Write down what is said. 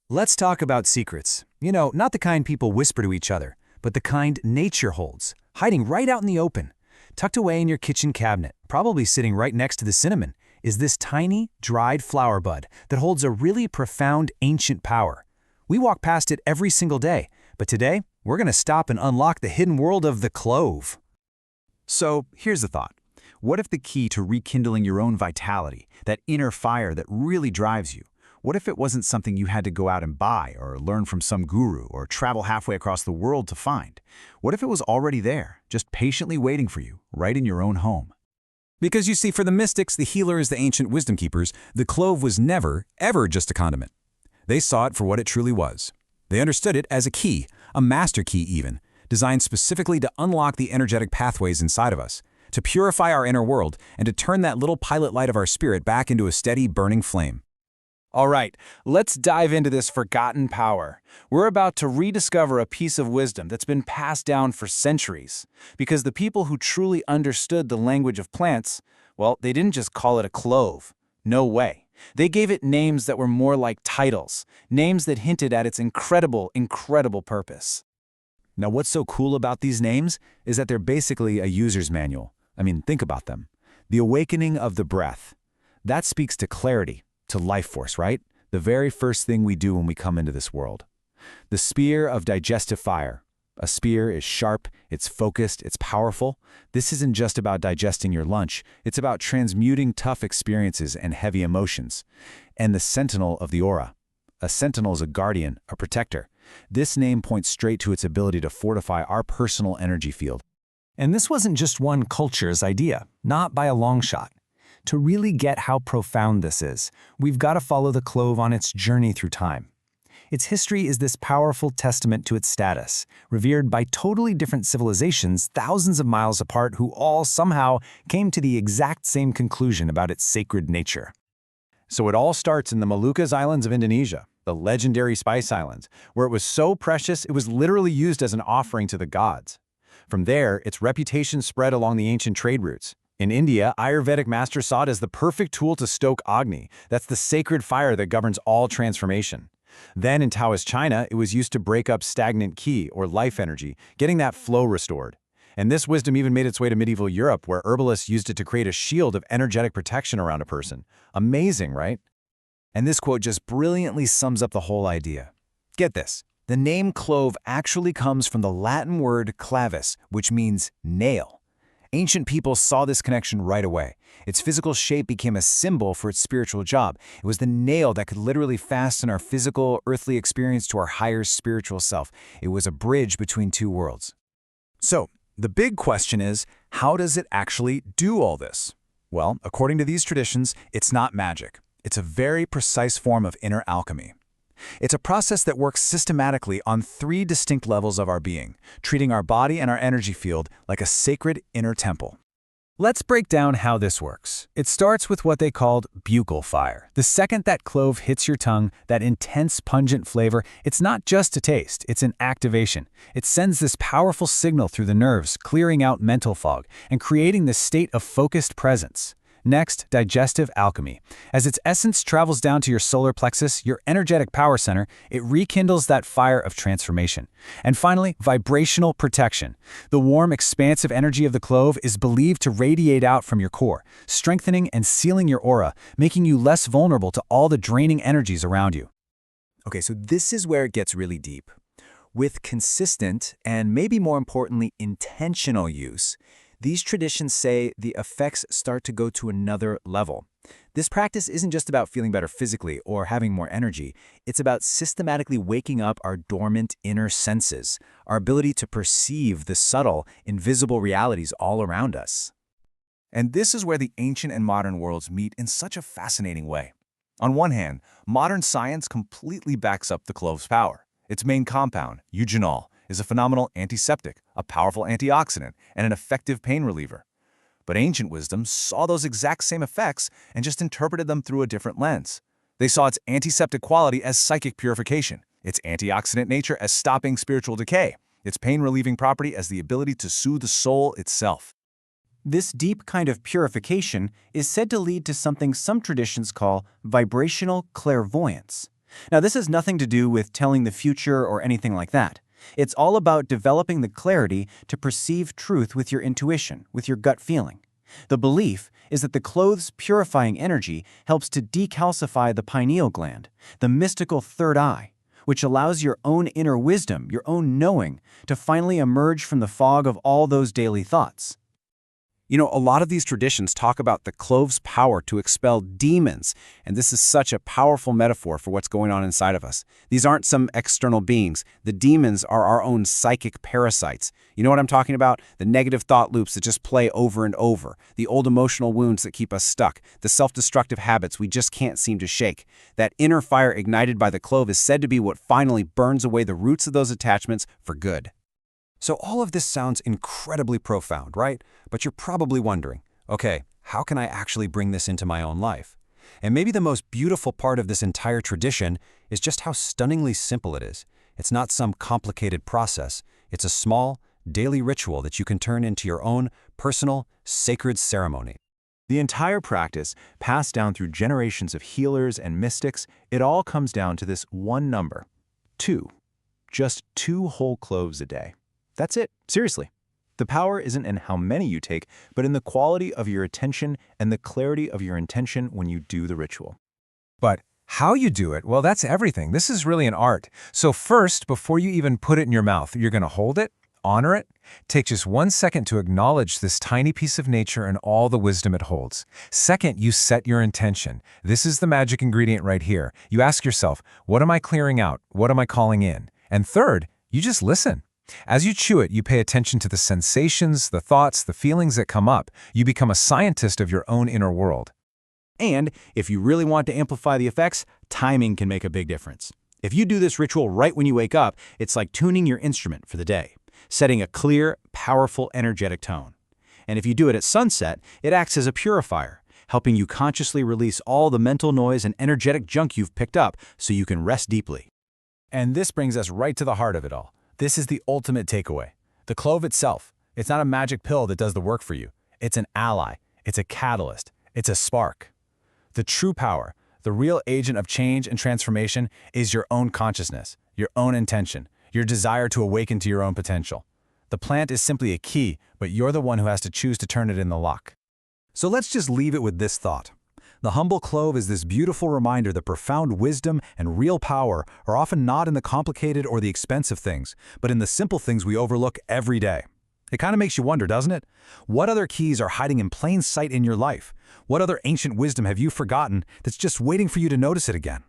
Let's talk about secrets. You know, not the kind people whisper to each other, but the kind nature holds, hiding right out in the open. Tucked away in your kitchen cabinet, probably sitting right next to the cinnamon, is this tiny, dried flower bud that holds a really profound ancient power. We walk past it every single day, but today, we're going to stop and unlock the hidden world of the clove. So here's the thought. What if the key to rekindling your own vitality, that inner fire that really drives you, what if it wasn't something you had to go out and buy or learn from some guru or travel halfway across the world to find? What if it was already there, just patiently waiting for you, right in your own home? Because you see, for the mystics, the healers, the ancient wisdom keepers, the clove was never, ever just a condiment. They saw it for what it truly was. They understood it as a key, a master key even, designed specifically to unlock the energetic pathways inside of us, to purify our inner world, and to turn that little pilot light of our spirit back into a steady, burning flame. All right, let's dive into this forgotten power. We're about to rediscover a piece of wisdom that's been passed down for centuries. Because the people who truly understood the language of plants, well, they didn't just call it a clove. No way. They gave it names that were more like titles, names that hinted at its incredible, incredible purpose. Now, what's so cool about these names is that they're basically a user's manual. I mean, think about them. The awakening of the breath. That speaks to clarity, to life force, right? The very first thing we do when we come into this world. The spear of digestive fire. A spear is sharp, it's focused, it's powerful. This isn't just about digesting your lunch, it's about transmuting tough experiences and heavy emotions. And the sentinel of the aura. A sentinel is a guardian, a protector. This name points straight to its ability to fortify our personal energy field. And this wasn't just one culture's idea, not by a long shot. To really get how profound this is, we've got to follow the clove on its journey through time. Its history is this powerful testament to its status, revered by totally different civilizations thousands of miles apart who all somehow came to the exact same conclusion about its sacred nature. So it all starts in the Moluccas Islands of Indonesia, the legendary Spice Islands, where it was so precious it was literally used as an offering to the gods. From there, its reputation spread along the ancient trade routes. In India, Ayurvedic masters saw it as the perfect tool to stoke Agni. That's the sacred fire that governs all transformation. Then in Taoist China, it was used to break up stagnant qi, or life energy, getting that flow restored. And this wisdom even made its way to medieval Europe, where herbalists used it to create a shield of energetic protection around a person. Amazing, right? And this quote just brilliantly sums up the whole idea. Get this. The name clove actually comes from the Latin word clavis, which means nail. Ancient people saw this connection right away. Its physical shape became a symbol for its spiritual job. It was the nail that could literally fasten our physical, earthly experience to our higher spiritual self. It was a bridge between two worlds. So, the big question is, how does it actually do all this? Well, according to these traditions, it's not magic. It's a very precise form of inner alchemy. It's a process that works systematically on 3 distinct levels of our being, treating our body and our energy field like a sacred inner temple. Let's break down how this works. It starts with what they called buccal fire. The second that clove hits your tongue, that intense, pungent flavor, it's not just a taste, it's an activation. It sends this powerful signal through the nerves, clearing out mental fog and creating this state of focused presence. Next, digestive alchemy. As its essence travels down to your solar plexus, your energetic power center, it rekindles that fire of transformation. And finally, vibrational protection. The warm, expansive energy of the clove is believed to radiate out from your core, strengthening and sealing your aura, making you less vulnerable to all the draining energies around you. Okay, so this is where it gets really deep. With consistent, and maybe more importantly, intentional use, these traditions say the effects start to go to another level. This practice isn't just about feeling better physically or having more energy. It's about systematically waking up our dormant inner senses, our ability to perceive the subtle, invisible realities all around us. And this is where the ancient and modern worlds meet in such a fascinating way. On one hand, modern science completely backs up the clove's power. Its main compound, eugenol, is a phenomenal antiseptic, a powerful antioxidant, and an effective pain reliever. But ancient wisdom saw those exact same effects and just interpreted them through a different lens. They saw its antiseptic quality as psychic purification, its antioxidant nature as stopping spiritual decay, its pain-relieving property as the ability to soothe the soul itself. This deep kind of purification is said to lead to something some traditions call vibrational clairvoyance. Now, this has nothing to do with telling the future or anything like that. It's all about developing the clarity to perceive truth with your intuition, with your gut feeling. The belief is that the clove's purifying energy helps to decalcify the pineal gland, the mystical third eye, which allows your own inner wisdom, your own knowing, to finally emerge from the fog of all those daily thoughts. You know, a lot of these traditions talk about the clove's power to expel demons, and this is such a powerful metaphor for what's going on inside of us. These aren't some external beings. The demons are our own psychic parasites. You know what I'm talking about? The negative thought loops that just play over and over, the old emotional wounds that keep us stuck, the self-destructive habits we just can't seem to shake. That inner fire ignited by the clove is said to be what finally burns away the roots of those attachments for good. So all of this sounds incredibly profound, right? But you're probably wondering, okay, how can I actually bring this into my own life? And maybe the most beautiful part of this entire tradition is just how stunningly simple it is. It's not some complicated process. It's a small, daily ritual that you can turn into your own personal, sacred ceremony. The entire practice, passed down through generations of healers and mystics, it all comes down to this one number: 2. Just 2 whole cloves a day. That's it, seriously. The power isn't in how many you take, but in the quality of your attention and the clarity of your intention when you do the ritual. But how you do it, well, that's everything. This is really an art. So first, before you even put it in your mouth, you're going to hold it, honor it, take just 1 second to acknowledge this tiny piece of nature and all the wisdom it holds. Second, you set your intention. This is the magic ingredient right here. You ask yourself, what am I clearing out? What am I calling in? And third, you just listen. As you chew it, you pay attention to the sensations, the thoughts, the feelings that come up. You become a scientist of your own inner world. And if you really want to amplify the effects, timing can make a big difference. If you do this ritual right when you wake up, it's like tuning your instrument for the day, setting a clear, powerful, energetic tone. And if you do it at sunset, it acts as a purifier, helping you consciously release all the mental noise and energetic junk you've picked up so you can rest deeply. And this brings us right to the heart of it all. This is the ultimate takeaway. The clove itself, it's not a magic pill that does the work for you. It's an ally. It's a catalyst. It's a spark. The true power, the real agent of change and transformation, is your own consciousness, your own intention, your desire to awaken to your own potential. The plant is simply a key, but you're the one who has to choose to turn it in the lock. So let's just leave it with this thought. The humble clove is this beautiful reminder that profound wisdom and real power are often not in the complicated or the expensive things, but in the simple things we overlook every day. It kind of makes you wonder, doesn't it? What other keys are hiding in plain sight in your life? What other ancient wisdom have you forgotten that's just waiting for you to notice it again?